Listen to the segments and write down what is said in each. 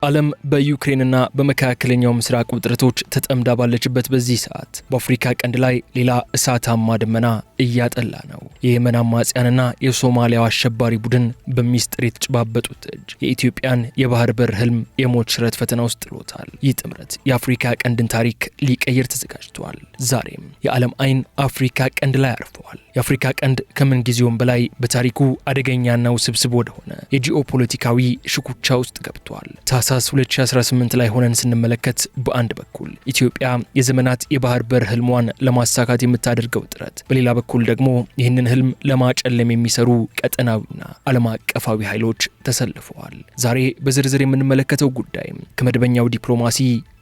ዓለም በዩክሬንና በመካከለኛው ምስራቅ ውጥረቶች ተጠምዳ ባለችበት በዚህ ሰዓት በአፍሪካ ቀንድ ላይ ሌላ እሳታማ ደመና እያጠላ ነው። የየመን አማጽያንና የሶማሊያው አሸባሪ ቡድን በሚስጥር የተጨባበጡት እጅ የኢትዮጵያን የባህር በር ህልም የሞት ሽረት ፈተና ውስጥ ጥሎታል። ይህ ጥምረት የአፍሪካ ቀንድን ታሪክ ሊቀይር ተዘጋጅቷል። ዛሬም የዓለም አይን አፍሪካ ቀንድ ላይ አርፈዋል። የአፍሪካ ቀንድ ከምን ጊዜውም በላይ በታሪኩ አደገኛና ውስብስብ ወደሆነ የጂኦፖለቲካዊ ሽኩቻ ውስጥ ገብቷል። ታህሳስ 2018 ላይ ሆነን ስንመለከት በአንድ በኩል ኢትዮጵያ የዘመናት የባህር በር ህልሟን ለማሳካት የምታደርገው ጥረት፣ በሌላ በኩል ደግሞ ይህንን ህልም ለማጨለም የሚሰሩ ቀጠናዊና ዓለም አቀፋዊ ኃይሎች ተሰልፈዋል። ዛሬ በዝርዝር የምንመለከተው ጉዳይ ከመደበኛው ዲፕሎማሲ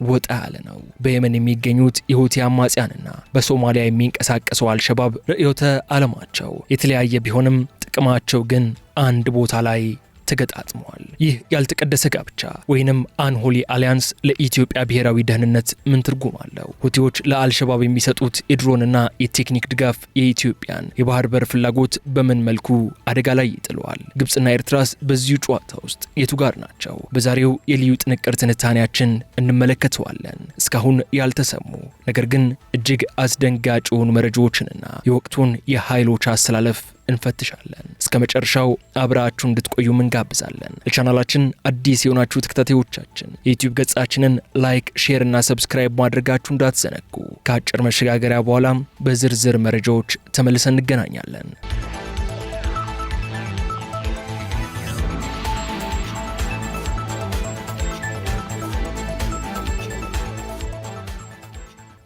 ወጣ ያለ ነው። በየመን የሚገኙት የሁቲ አማጽያንና በሶማሊያ የሚንቀሳቀሰው አልሸባብ ርዕዮተ ዓለማቸው የተለያየ ቢሆንም ጥቅማቸው ግን አንድ ቦታ ላይ ተገጣጥሟል። ይህ ያልተቀደሰ ጋብቻ ወይንም አንሆሊ አሊያንስ ለኢትዮጵያ ብሔራዊ ደህንነት ምን ትርጉም አለው? ሁቲዎች ለአልሸባብ የሚሰጡት የድሮንና የቴክኒክ ድጋፍ የኢትዮጵያን የባህር በር ፍላጎት በምን መልኩ አደጋ ላይ ይጥለዋል? ግብጽና ኤርትራስ በዚሁ ጨዋታ ውስጥ የቱ ጋር ናቸው? በዛሬው የልዩ ጥንቅር ትንታኔያችን እንመለከተዋለን። እስካሁን ያልተሰሙ ነገር ግን እጅግ አስደንጋጭ የሆኑ መረጃዎችንና የወቅቱን የኃይሎች አሰላለፍ እንፈትሻለን። እስከ መጨረሻው አብራችሁ እንድትቆዩ እንጋብዛለን። ለቻናላችን አዲስ የሆናችሁ ተከታታዮቻችን የዩቲዩብ ገጻችንን ላይክ፣ ሼር እና ሰብስክራይብ ማድረጋችሁ እንዳትዘነጉ። ከአጭር መሸጋገሪያ በኋላ በዝርዝር መረጃዎች ተመልሰን እንገናኛለን።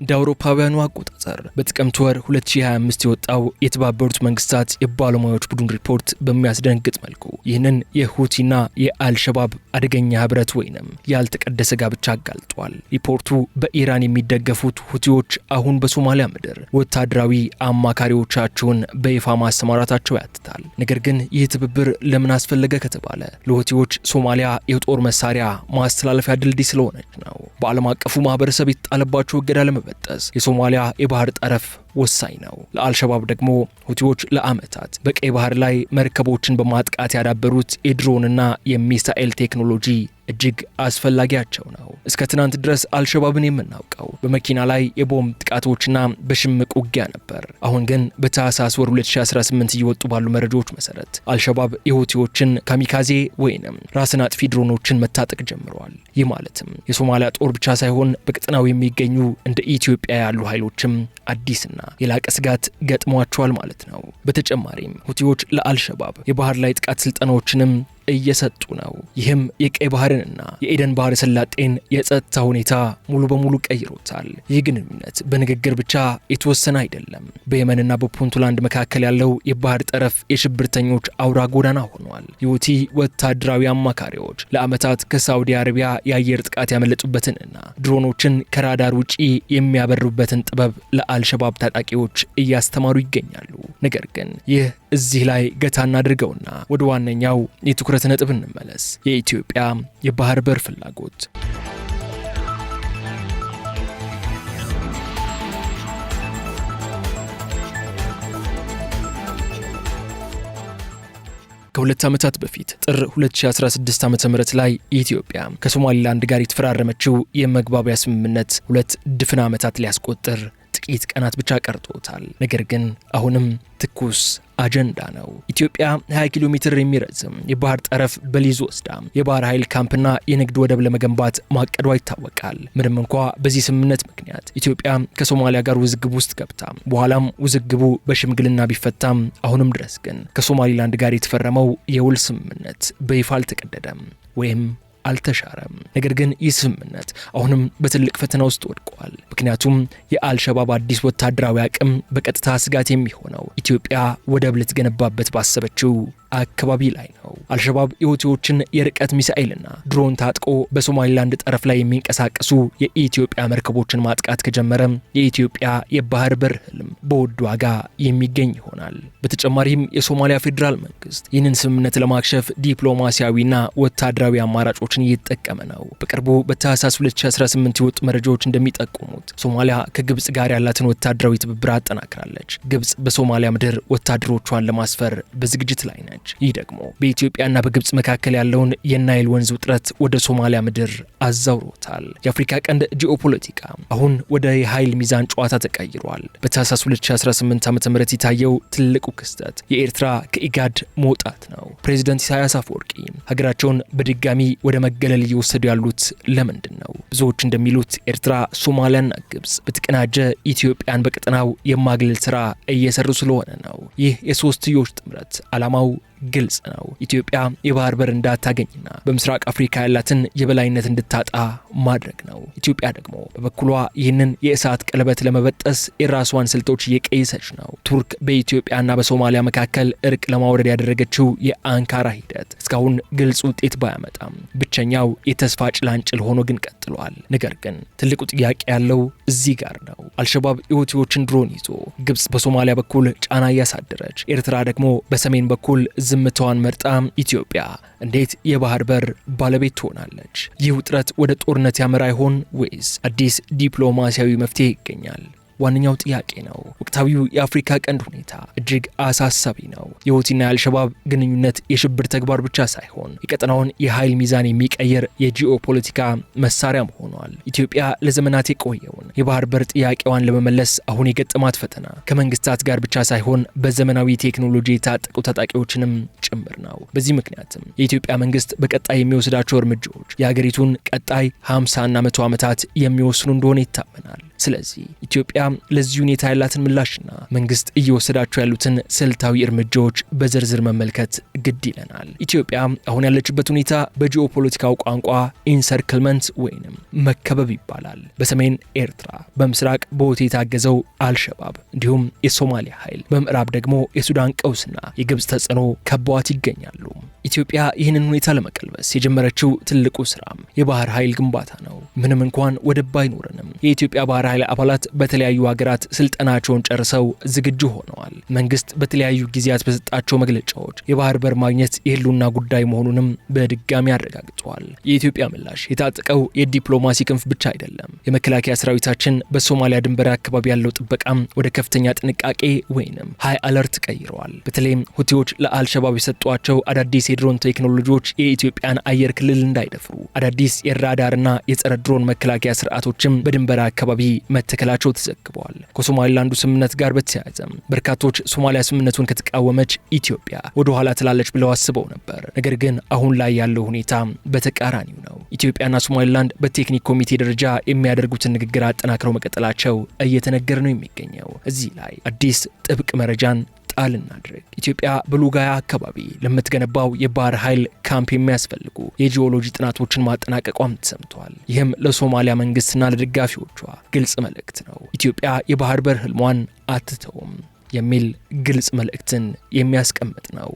እንደ አውሮፓውያኑ አቆጣጠር በጥቅምት ወር 2025 የወጣው የተባበሩት መንግስታት የባለሙያዎች ቡድን ሪፖርት በሚያስደነግጥ መልኩ ይህንን የሁቲና የአልሸባብ አደገኛ ህብረት ወይንም ያልተቀደሰ ጋብቻ አጋልጧል። ሪፖርቱ በኢራን የሚደገፉት ሁቲዎች አሁን በሶማሊያ ምድር ወታደራዊ አማካሪዎቻቸውን በይፋ ማሰማራታቸው ያትታል። ነገር ግን ይህ ትብብር ለምን አስፈለገ ከተባለ ለሁቲዎች ሶማሊያ የጦር መሳሪያ ማስተላለፊያ ድልድይ ስለሆነች ነው። በዓለም አቀፉ ማህበረሰብ የተጣለባቸው እገዳ ለመበጠስ የሶማሊያ የባህር ጠረፍ ወሳኝ ነው። ለአልሸባብ ደግሞ ሁቲዎች ለዓመታት በቀይ ባህር ላይ መርከቦችን በማጥቃት ያዳበሩት የድሮንና የሚሳኤል ቴክኖሎጂ እጅግ አስፈላጊያቸው ነው። እስከ ትናንት ድረስ አልሸባብን የምናውቀው በመኪና ላይ የቦምብ ጥቃቶችና በሽምቅ ውጊያ ነበር። አሁን ግን በታህሳስ ወር 2018 እየወጡ ባሉ መረጃዎች መሰረት አልሸባብ የሁቲዎችን ካሚካዜ ወይንም ራስን አጥፊ ድሮኖችን መታጠቅ ጀምረዋል። ይህ ማለትም የሶማሊያ ጦር ብቻ ሳይሆን በቀጠናው የሚገኙ እንደ ኢትዮጵያ ያሉ ኃይሎችም አዲስና የላቀ ስጋት ገጥሟቸዋል ማለት ነው። በተጨማሪም ሁቲዎች ለአልሸባብ የባህር ላይ ጥቃት ስልጠናዎችንም እየሰጡ ነው። ይህም የቀይ ባህርንና የኤደን ባህረ ሰላጤን የጸጥታ ሁኔታ ሙሉ በሙሉ ቀይሮታል። ይህ ግንኙነት በንግግር ብቻ የተወሰነ አይደለም። በየመንና በፑንትላንድ መካከል ያለው የባህር ጠረፍ የሽብርተኞች አውራ ጎዳና ሆኗል። የሁቲ ወታደራዊ አማካሪዎች ለዓመታት ከሳውዲ አረቢያ የአየር ጥቃት ያመለጡበትንና ድሮኖችን ከራዳር ውጪ የሚያበሩበትን ጥበብ ለአልሸባብ ታጣቂዎች እያስተማሩ ይገኛሉ። ነገር ግን ይህ እዚህ ላይ ገታ እናድርገውና ወደ ዋነኛው የትኩረት ነጥብ እንመለስ። የኢትዮጵያ የባህር በር ፍላጎት። ከሁለት ዓመታት በፊት ጥር 2016 ዓ.ም ላይ ኢትዮጵያ ከሶማሊላንድ ጋር የተፈራረመችው የመግባቢያ ስምምነት 2 ድፍን ዓመታት ሊያስቆጥር ጥቂት ቀናት ብቻ ቀርቶታል። ነገር ግን አሁንም ትኩስ አጀንዳ ነው። ኢትዮጵያ 20 ኪሎ ሜትር የሚረዝም የባህር ጠረፍ በሊዝ ወስዳ የባህር ኃይል ካምፕና የንግድ ወደብ ለመገንባት ማቀዷ ይታወቃል። ምንም እንኳ በዚህ ስምምነት ምክንያት ኢትዮጵያ ከሶማሊያ ጋር ውዝግብ ውስጥ ገብታ በኋላም ውዝግቡ በሽምግልና ቢፈታም አሁንም ድረስ ግን ከሶማሊላንድ ጋር የተፈረመው የውል ስምምነት በይፋ አልተቀደደም ወይም አልተሻረም። ነገር ግን ይህ ስምምነት አሁንም በትልቅ ፈተና ውስጥ ወድቋል። ምክንያቱም የአልሸባብ አዲስ ወታደራዊ አቅም በቀጥታ ስጋት የሚሆነው ኢትዮጵያ ወደብ ልትገነባበት ባሰበችው አካባቢ ላይ ነው። አልሸባብ የሁቲዎችን የርቀት ሚሳኤልና ድሮን ታጥቆ በሶማሊላንድ ጠረፍ ላይ የሚንቀሳቀሱ የኢትዮጵያ መርከቦችን ማጥቃት ከጀመረ የኢትዮጵያ የባህር በር ህልም በውድ ዋጋ የሚገኝ ይሆናል። በተጨማሪም የሶማሊያ ፌዴራል መንግስት ይህንን ስምምነት ለማክሸፍ ዲፕሎማሲያዊና ወታደራዊ አማራጮችን እየተጠቀመ ነው። በቅርቡ በታህሳስ 2018 የወጡ መረጃዎች እንደሚጠቁሙት ሶማሊያ ከግብጽ ጋር ያላትን ወታደራዊ ትብብር አጠናክራለች። ግብጽ በሶማሊያ ምድር ወታደሮቿን ለማስፈር በዝግጅት ላይ ነች። ይህ ደግሞ በኢትዮጵያ በኢትዮጵያና በግብጽ መካከል ያለውን የናይል ወንዝ ውጥረት ወደ ሶማሊያ ምድር አዛውሮታል። የአፍሪካ ቀንድ ጂኦፖለቲካ አሁን ወደ የኃይል ሚዛን ጨዋታ ተቀይሯል። በታህሳስ 2018 ዓ.ም የታየው ትልቁ ክስተት የኤርትራ ከኢጋድ መውጣት ነው። ፕሬዚዳንት ኢሳያስ አፈወርቂ ሀገራቸውን በድጋሚ ወደ መገለል እየወሰዱ ያሉት ለምንድን ነው? ብዙዎች እንደሚሉት ኤርትራ፣ ሶማሊያና ግብጽ በተቀናጀ ኢትዮጵያን በቀጠናው የማግለል ስራ እየሰሩ ስለሆነ ነው። ይህ የሶስትዮሽ ጥምረት ዓላማው ግልጽ ነው። ኢትዮጵያ የባህር በር እንዳታገኝና በምስራቅ አፍሪካ ያላትን የበላይነት እንድታጣ ማድረግ ነው። ኢትዮጵያ ደግሞ በበኩሏ ይህንን የእሳት ቀለበት ለመበጠስ የራሷን ስልቶች እየቀየሰች ነው። ቱርክ በኢትዮጵያና በሶማሊያ መካከል እርቅ ለማውረድ ያደረገችው የአንካራ ሂደት እስካሁን ግልጽ ውጤት ባያመጣም ብቸኛው የተስፋ ጭላንጭል ሆኖ ግን ቀጥሏል። ነገር ግን ትልቁ ጥያቄ ያለው እዚህ ጋር ነው። አልሸባብ የሁቲዎችን ድሮን ይዞ ግብጽ በሶማሊያ በኩል ጫና እያሳደረች፣ ኤርትራ ደግሞ በሰሜን በኩል ዝምታዋን መርጣ ኢትዮጵያ እንዴት የባህር በር ባለቤት ትሆናለች? ይህ ውጥረት ወደ ጦርነት ያመራ ይሆን ወይስ አዲስ ዲፕሎማሲያዊ መፍትሄ ይገኛል? ዋነኛው ጥያቄ ነው። ወቅታዊው የአፍሪካ ቀንድ ሁኔታ እጅግ አሳሳቢ ነው። የሁቲና የአልሸባብ ግንኙነት የሽብር ተግባር ብቻ ሳይሆን የቀጠናውን የኃይል ሚዛን የሚቀየር የጂኦፖለቲካ መሳሪያም ሆኗል። ኢትዮጵያ ለዘመናት የቆየውን የባህር በር ጥያቄዋን ለመመለስ አሁን የገጠማት ፈተና ከመንግስታት ጋር ብቻ ሳይሆን በዘመናዊ ቴክኖሎጂ የታጠቁ ታጣቂዎችንም ጭምር ነው። በዚህ ምክንያትም የኢትዮጵያ መንግስት በቀጣይ የሚወስዳቸው እርምጃዎች የሀገሪቱን ቀጣይ 50ና 100 ዓመታት የሚወስኑ እንደሆነ ይታመናል። ስለዚህ ኢትዮጵያ ለዚህ ሁኔታ ያላትን ምላሽና መንግስት እየወሰዳቸው ያሉትን ስልታዊ እርምጃዎች በዝርዝር መመልከት ግድ ይለናል። ኢትዮጵያ አሁን ያለችበት ሁኔታ በጂኦፖለቲካው ቋንቋ ኢንሰርክልመንት ወይንም መከበብ ይባላል። በሰሜን ኤርትራ፣ በምስራቅ በሁቲ የታገዘው አልሸባብ እንዲሁም የሶማሊያ ኃይል፣ በምዕራብ ደግሞ የሱዳን ቀውስና የግብጽ ተጽዕኖ ከበዋት ይገኛሉ። ኢትዮጵያ ይህንን ሁኔታ ለመቀልበስ የጀመረችው ትልቁ ስራም የባህር ኃይል ግንባታ ነው። ምንም እንኳን ወደብ ባይኖርንም የኢትዮጵያ ባህር ኃይል አባላት በተለያዩ ሀገራት ስልጠናቸውን ጨርሰው ዝግጁ ሆነዋል። መንግስት በተለያዩ ጊዜያት በሰጣቸው መግለጫዎች የባህር በር ማግኘት የህልውና ጉዳይ መሆኑንም በድጋሚ አረጋግጧል። የኢትዮጵያ ምላሽ የታጠቀው የዲፕሎማሲ ክንፍ ብቻ አይደለም። የመከላከያ ሰራዊታችን በሶማሊያ ድንበር አካባቢ ያለው ጥበቃም ወደ ከፍተኛ ጥንቃቄ ወይንም ሃይ አለርት ቀይረዋል። በተለይም ሁቲዎች ለአልሸባብ የሰጧቸው አዳዲስ የድሮን ቴክኖሎጂዎች የኢትዮጵያን አየር ክልል እንዳይደፍሩ አዳዲስ የራዳርና የጸረ ድሮን መከላከያ ስርዓቶችም በድንበር አካባቢ መተከላቸው ተዘግበዋል። ከሶማሊላንዱ ስምምነት ጋር በተያያዘ በርካቶች ሶማሊያ ስምምነቱን ከተቃወመች ኢትዮጵያ ወደ ኋላ ትላለች ብለው አስበው ነበር። ነገር ግን አሁን ላይ ያለው ሁኔታ በተቃራኒው ነው። ኢትዮጵያና ሶማሊላንድ በቴክኒክ ኮሚቴ ደረጃ የሚያደርጉትን ንግግር አጠናክረው መቀጠላቸው እየተነገረ ነው የሚገኘው። እዚህ ላይ አዲስ ጥብቅ መረጃን ጣል እናድርግ። ኢትዮጵያ በሉጋያ አካባቢ ለምትገነባው የባህር ኃይል ካምፕ የሚያስፈልጉ የጂኦሎጂ ጥናቶችን ማጠናቀቋም ተሰምቷል። ይህም ለሶማሊያ መንግስትና ለደጋፊዎቿ ግልጽ መልእክት ነው። ኢትዮጵያ የባህር በር ህልሟን አትተውም የሚል ግልጽ መልእክትን የሚያስቀምጥ ነው።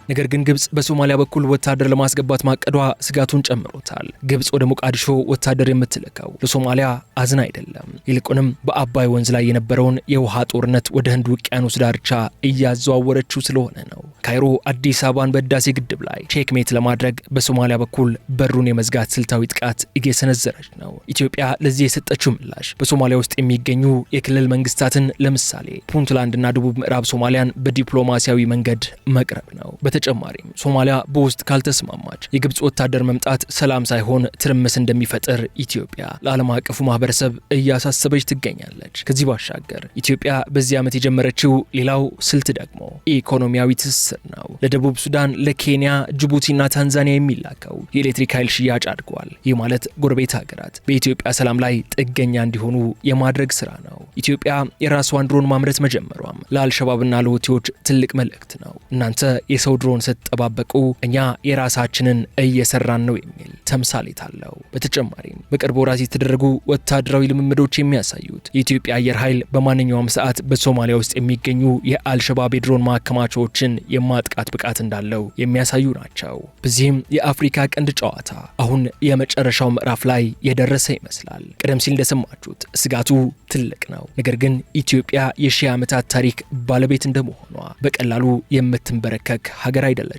ነገር ግን ግብጽ በሶማሊያ በኩል ወታደር ለማስገባት ማቀዷ ስጋቱን ጨምሮታል። ግብጽ ወደ ሞቃዲሾ ወታደር የምትልከው ለሶማሊያ አዝና አይደለም። ይልቁንም በአባይ ወንዝ ላይ የነበረውን የውሃ ጦርነት ወደ ህንድ ውቅያኖስ ዳርቻ እያዘዋወረችው ስለሆነ ነው። ካይሮ አዲስ አበባን በህዳሴ ግድብ ላይ ቼክሜት ለማድረግ በሶማሊያ በኩል በሩን የመዝጋት ስልታዊ ጥቃት እየሰነዘረች ነው። ኢትዮጵያ ለዚህ የሰጠችው ምላሽ በሶማሊያ ውስጥ የሚገኙ የክልል መንግስታትን ለምሳሌ ፑንትላንድና ደቡብ ምዕራብ ሶማሊያን በዲፕሎማሲያዊ መንገድ መቅረብ ነው። በተጨማሪም ሶማሊያ በውስጥ ካልተስማማች የግብጽ ወታደር መምጣት ሰላም ሳይሆን ትርምስ እንደሚፈጥር ኢትዮጵያ ለዓለም አቀፉ ማህበረሰብ እያሳሰበች ትገኛለች። ከዚህ ባሻገር ኢትዮጵያ በዚህ ዓመት የጀመረችው ሌላው ስልት ደግሞ ኢኮኖሚያዊ ትስስር ነው። ለደቡብ ሱዳን፣ ለኬንያ፣ ጅቡቲና ታንዛኒያ የሚላከው የኤሌክትሪክ ኃይል ሽያጭ አድጓል። ይህ ማለት ጎረቤት ሀገራት በኢትዮጵያ ሰላም ላይ ጥገኛ እንዲሆኑ የማድረግ ስራ ነው። ኢትዮጵያ የራሷን ድሮን ማምረት መጀመሯም ለአልሸባብና ለሁቲዎች ትልቅ መልእክት ነው። እናንተ የሰው ድሮን ስትጠባበቁ እኛ የራሳችንን እየሰራን ነው የሚል ተምሳሌት አለው። በተጨማሪም በቅርብ ወራት የተደረጉ ወታደራዊ ልምምዶች የሚያሳዩት የኢትዮጵያ አየር ኃይል በማንኛውም ሰዓት በሶማሊያ ውስጥ የሚገኙ የአልሸባብ የድሮን ማከማቻዎችን የማጥቃት ብቃት እንዳለው የሚያሳዩ ናቸው። በዚህም የአፍሪካ ቀንድ ጨዋታ አሁን የመጨረሻው ምዕራፍ ላይ የደረሰ ይመስላል። ቀደም ሲል እንደሰማችሁት ስጋቱ ትልቅ ነው። ነገር ግን ኢትዮጵያ የሺህ ዓመታት ታሪክ ባለቤት እንደመሆኗ በቀላሉ የምትንበረከክ ሀገር አይደለችም።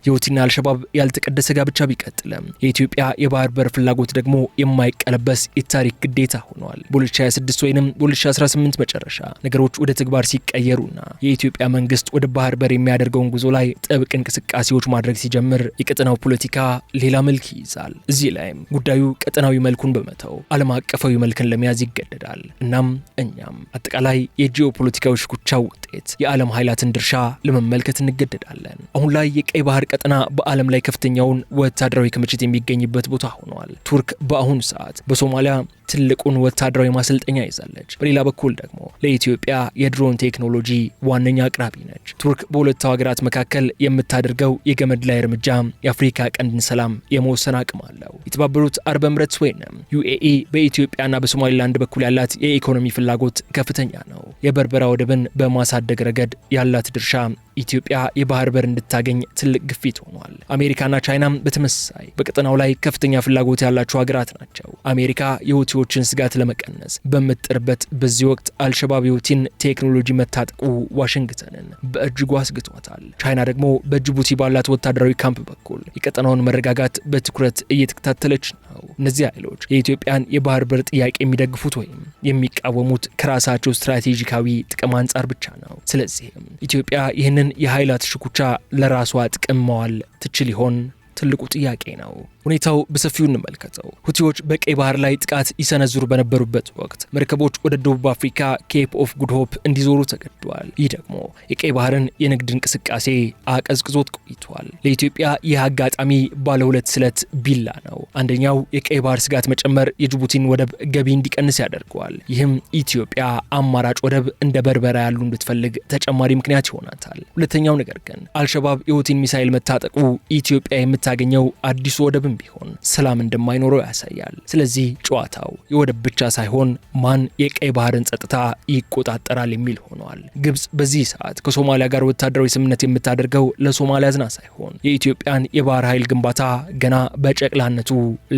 የሁቲና አልሸባብ ያልተቀደሰ ጋብቻ ቢቀጥልም የኢትዮጵያ የኢትዮጵያ የባህር በር ፍላጎት ደግሞ የማይቀለበስ የታሪክ ግዴታ ሆኗል። በ2026 ወይንም በ2018 መጨረሻ ነገሮች ወደ ተግባር ሲቀየሩና የኢትዮጵያ መንግስት ወደ ባህር በር የሚያደርገውን ጉዞ ላይ ጥብቅ እንቅስቃሴዎች ማድረግ ሲጀምር የቀጠናው ፖለቲካ ሌላ መልክ ይይዛል። እዚህ ላይም ጉዳዩ ቀጠናዊ መልኩን በመተው ዓለም አቀፋዊ መልክን ለመያዝ ይገደዳል። እናም እኛም አጠቃላይ የጂኦፖለቲካዊ ሽኩቻው ውጤት የዓለም ኃይላትን ድርሻ ለመመልከት እንገደዳለን። አሁን ላይ የቀይ ባህር ቀጠና በዓለም ላይ ከፍተኛውን ወታደራዊ ክምችት የሚገኝበት ቦታ ሆኗል። ቱርክ በአሁኑ ሰዓት በሶማሊያ ትልቁን ወታደራዊ ማሰልጠኛ ይዛለች። በሌላ በኩል ደግሞ ለኢትዮጵያ የድሮን ቴክኖሎጂ ዋነኛ አቅራቢ ነች። ቱርክ በሁለቱ ሀገራት መካከል የምታደርገው የገመድ ላይ እርምጃ የአፍሪካ ቀንድን ሰላም የመወሰን አቅም አለው። የተባበሩት አረብ ኤምሬትስ ወይንም ዩኤኢ በኢትዮጵያና በሶማሊላንድ በኩል ያላት የኢኮኖሚ ፍላጎት ከፍተኛ ነው። የበርበራ ወደብን በማሳደግ ረገድ ያላት ድርሻ ኢትዮጵያ የባህር በር እንድታገኝ ትልቅ ግፊት ሆኗል። አሜሪካና ቻይናም በተመሳሳይ በቀጠናው ላይ ከፍተኛ ፍላጎት ያላቸው ሀገራት ናቸው። አሜሪካ የሁቲዎችን ስጋት ለመቀነስ በምትጥርበት በዚህ ወቅት አልሸባብ የሁቲን ቴክኖሎጂ መታጠቁ ዋሽንግተንን በእጅጉ አስግቷታል። ቻይና ደግሞ በጅቡቲ ባላት ወታደራዊ ካምፕ በኩል የቀጠናውን መረጋጋት በትኩረት እየተከታተለች ነው። እነዚህ ኃይሎች የኢትዮጵያን የባህር በር ጥያቄ የሚደግፉት ወይም የሚቃወሙት ከራሳቸው ስትራቴጂካዊ ጥቅም አንጻር ብቻ ነው። ስለዚህም ኢትዮጵያ ይህንን የኃይላት ሽኩቻ ለራሷ ጥቅም መዋል ትችል ይሆን? ትልቁ ጥያቄ ነው። ሁኔታው በሰፊው እንመልከተው። ሁቲዎች በቀይ ባህር ላይ ጥቃት ይሰነዝሩ በነበሩበት ወቅት መርከቦች ወደ ደቡብ አፍሪካ ኬፕ ኦፍ ጉድ ሆፕ እንዲዞሩ ተገደዋል። ይህ ደግሞ የቀይ ባህርን የንግድ እንቅስቃሴ አቀዝቅዞት ቆይቷል። ለኢትዮጵያ ይህ አጋጣሚ ባለ ሁለት ስለት ቢላ ነው። አንደኛው የቀይ ባህር ስጋት መጨመር የጅቡቲን ወደብ ገቢ እንዲቀንስ ያደርገዋል። ይህም ኢትዮጵያ አማራጭ ወደብ እንደ በርበራ ያሉ እንድትፈልግ ተጨማሪ ምክንያት ይሆናታል። ሁለተኛው ነገር ግን አልሸባብ የሁቲን ሚሳኤል መታጠቁ ኢትዮጵያ የምታገኘው አዲሱ ወደብ ቢሆን ሰላም እንደማይኖረው ያሳያል። ስለዚህ ጨዋታው የወደብ ብቻ ሳይሆን ማን የቀይ ባህርን ጸጥታ ይቆጣጠራል የሚል ሆኗል። ግብጽ በዚህ ሰዓት ከሶማሊያ ጋር ወታደራዊ ስምምነት የምታደርገው ለሶማሊያ ዝና ሳይሆን የኢትዮጵያን የባህር ኃይል ግንባታ ገና በጨቅላነቱ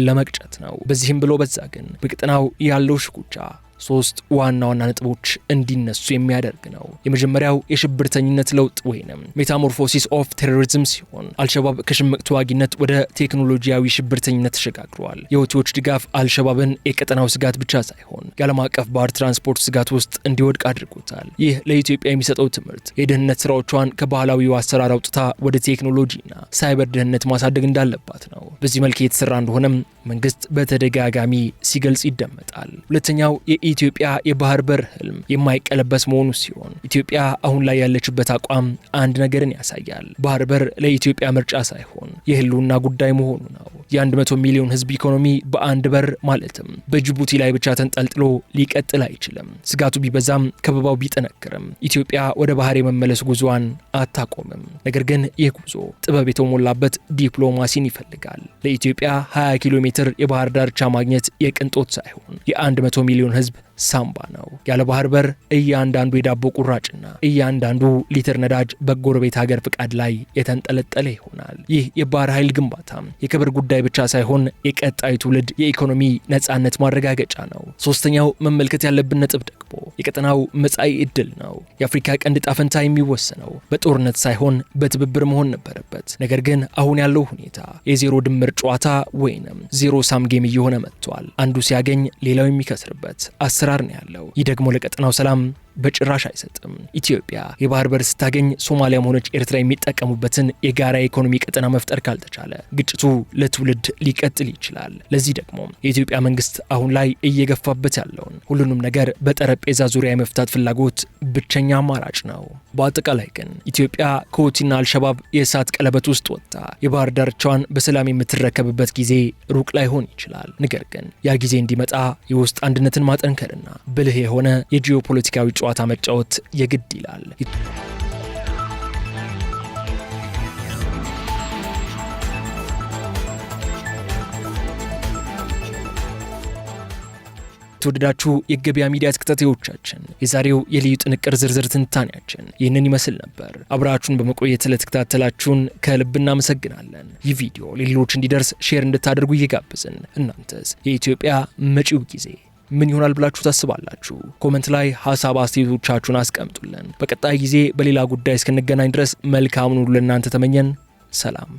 ለመቅጨት ነው። በዚህም ብሎ በዛ ግን በቀጠናው ያለው ሽኩቻ ሶስት ዋና ነጥቦች እንዲነሱ የሚያደርግ ነው። የመጀመሪያው የሽብርተኝነት ለውጥ ወይንም ሜታሞርፎሲስ ኦፍ ቴሮሪዝም ሲሆን አልሸባብ ከሽምቅ ተዋጊነት ወደ ቴክኖሎጂያዊ ሽብርተኝነት ተሸጋግሯል። የሁቲዎች ድጋፍ አልሸባብን የቀጠናው ስጋት ብቻ ሳይሆን የዓለም አቀፍ ባህር ትራንስፖርት ስጋት ውስጥ እንዲወድቅ አድርጎታል። ይህ ለኢትዮጵያ የሚሰጠው ትምህርት የደህንነት ስራዎቿን ከባህላዊው አሰራር አውጥታ ወደ ቴክኖሎጂና ሳይበር ደህንነት ማሳደግ እንዳለባት ነው። በዚህ መልክ የተሰራ እንደሆነም መንግስት በተደጋጋሚ ሲገልጽ ይደመጣል። ሁለተኛው የኢትዮጵያ የባህር በር ህልም የማይቀለበስ መሆኑ ሲሆን ኢትዮጵያ አሁን ላይ ያለችበት አቋም አንድ ነገርን ያሳያል። ባህር በር ለኢትዮጵያ ምርጫ ሳይሆን የህልውና ጉዳይ መሆኑ ነው። የ100 ሚሊዮን ህዝብ ኢኮኖሚ በአንድ በር ማለትም በጅቡቲ ላይ ብቻ ተንጠልጥሎ ሊቀጥል አይችልም። ስጋቱ ቢበዛም ከበባው ቢጠነክርም ኢትዮጵያ ወደ ባህር የመመለስ ጉዞዋን አታቆምም። ነገር ግን ይህ ጉዞ ጥበብ የተሞላበት ዲፕሎማሲን ይፈልጋል። ለኢትዮጵያ 20 ኪሎ ሜትር የባህር ዳርቻ ማግኘት የቅንጦት ሳይሆን የ100 ሚሊዮን ህዝብ ሳምባ ነው። ያለ ባህር በር እያንዳንዱ የዳቦ ቁራጭና እያንዳንዱ ሊትር ነዳጅ በጎረቤት ሀገር ፍቃድ ላይ የተንጠለጠለ ይሆናል። ይህ የባህር ኃይል ግንባታ የክብር ጉዳይ ብቻ ሳይሆን የቀጣዩ ትውልድ የኢኮኖሚ ነጻነት ማረጋገጫ ነው። ሶስተኛው መመልከት ያለብን ነጥብ ደግሞ የቀጠናው መጻኢ ዕድል ነው። የአፍሪካ ቀንድ ዕጣ ፈንታ የሚወሰነው በጦርነት ሳይሆን በትብብር መሆን ነበረበት። ነገር ግን አሁን ያለው ሁኔታ የዜሮ ድምር ጨዋታ ወይንም ዜሮ ሳም ጌም እየሆነ መጥቷል። አንዱ ሲያገኝ ሌላው የሚከስርበት አሰራር ነው ያለው። ይህ ደግሞ ለቀጠናው ሰላም በጭራሽ አይሰጥም። ኢትዮጵያ የባህር በር ስታገኝ ሶማሊያም ሆነች ኤርትራ የሚጠቀሙበትን የጋራ ኢኮኖሚ ቀጠና መፍጠር ካልተቻለ ግጭቱ ለትውልድ ሊቀጥል ይችላል። ለዚህ ደግሞ የኢትዮጵያ መንግስት አሁን ላይ እየገፋበት ያለውን ሁሉንም ነገር በጠረጴዛ ዙሪያ የመፍታት ፍላጎት ብቸኛ አማራጭ ነው። በአጠቃላይ ግን ኢትዮጵያ ከሁቲና አልሸባብ የእሳት ቀለበት ውስጥ ወጥታ የባህር ዳርቻዋን በሰላም የምትረከብበት ጊዜ ሩቅ ላይሆን ይችላል። ነገር ግን ያ ጊዜ እንዲመጣ የውስጥ አንድነትን ማጠንከርና ብልህ የሆነ የጂኦፖለቲካዊ ጨዋታ መጫወት የግድ ይላል። ተወደዳችሁ የገበያ ሚዲያ ተከታታዮቻችን የዛሬው የልዩ ጥንቅር ዝርዝር ትንታኔያችን ይህንን ይመስል ነበር። አብራችሁን በመቆየት ስለተከታተላችሁን ከልብ እናመሰግናለን። ይህ ቪዲዮ ለሌሎች እንዲደርስ ሼር እንድታደርጉ እየጋበዝን እናንተስ የኢትዮጵያ መጪው ጊዜ ምን ይሆናል ብላችሁ ታስባላችሁ? ኮሜንት ላይ ሐሳብ አስተያየቶቻችሁን አስቀምጡልን። በቀጣይ ጊዜ በሌላ ጉዳይ እስክንገናኝ ድረስ መልካሙን ሁሉ ለእናንተ ተመኘን። ሰላም።